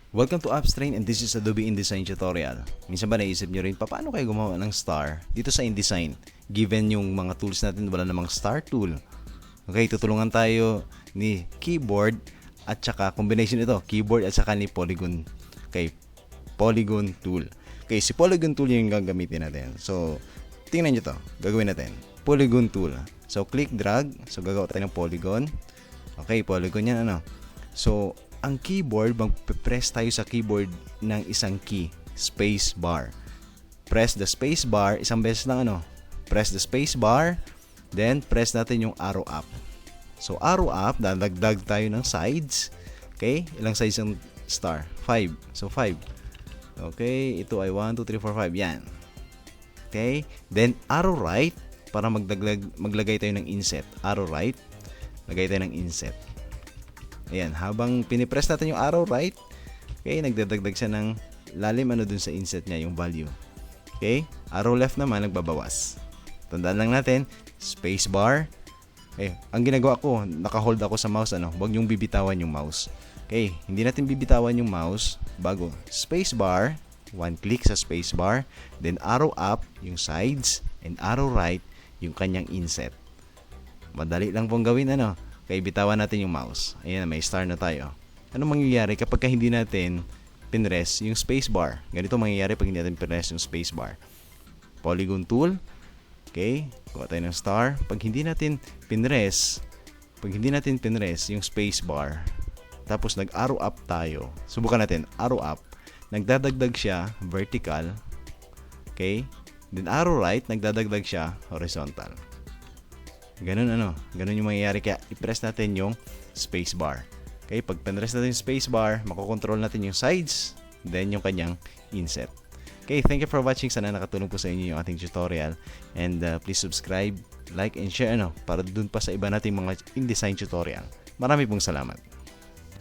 Welcome to Upstrain and this is Adobe InDesign tutorial. Minsan ba naisip nyo rin paano kayo gumawa ng star dito sa InDesign? Given yung mga tools natin wala namang star tool. Okay, tutulungan tayo ni keyboard at saka combination ito, keyboard at saka ni Polygon. Okay, Polygon Tool. Okay, si Polygon Tool yung gagamitin natin. So, tingnan nyo to. Gagawin natin. Polygon Tool. So, click, drag. So, gagawa tayo ng polygon. Okay, polygon yan ano. So, ang keyboard, mag-press tayo sa keyboard ng isang key, space bar. Press the space bar, isang beses lang ano. Press the space bar, then press natin yung arrow up. So arrow up, dadagdag tayo ng sides. Okay, ilang sides ang star? 5. So 5. Okay, ito ay 1, 2, 3, 4, 5. Yan. Okay, then arrow right para maglagay tayo ng inset. Arrow right, lagay tayo ng inset. Ayan, habang pinipress natin yung arrow right, okay, nagdadagdag siya ng lalim ano dun sa inset niya, yung value. Okay, arrow left naman, nagbabawas. Tandaan lang natin, space bar. Okay, ang ginagawa ko, naka-hold ako sa mouse, ano, huwag yung bibitawan yung mouse. Okay, hindi natin bibitawan yung mouse, bago, space bar, one click sa space bar, then arrow up, yung sides, and arrow right, yung kanyang inset. Madali lang pong gawin, ano. Okay, bitawan natin yung mouse. Ayan, may star na tayo. Ano mangyayari kapag hindi natin pinress yung spacebar? Ganito mangyayari pag hindi natin pinress yung spacebar. Polygon tool. Okay, kuha tayo ng star. Pag hindi natin pinress yung spacebar, tapos nag-arrow up tayo. Subukan natin, arrow up. Nagdadagdag siya vertical. Okay? Then arrow right, nagdadagdag siya horizontal. Ganun ano, ganun yung mangyayari, kaya i-press natin yung spacebar. Okay, pag pinress natin yung spacebar, makokontrol natin yung sides, then yung kanyang inset. Okay, thank you for watching. Sana nakatulong po sa inyo yung ating tutorial. And please subscribe, like, and share ano, para dun pa sa iba nating mga InDesign tutorial. Marami pong salamat.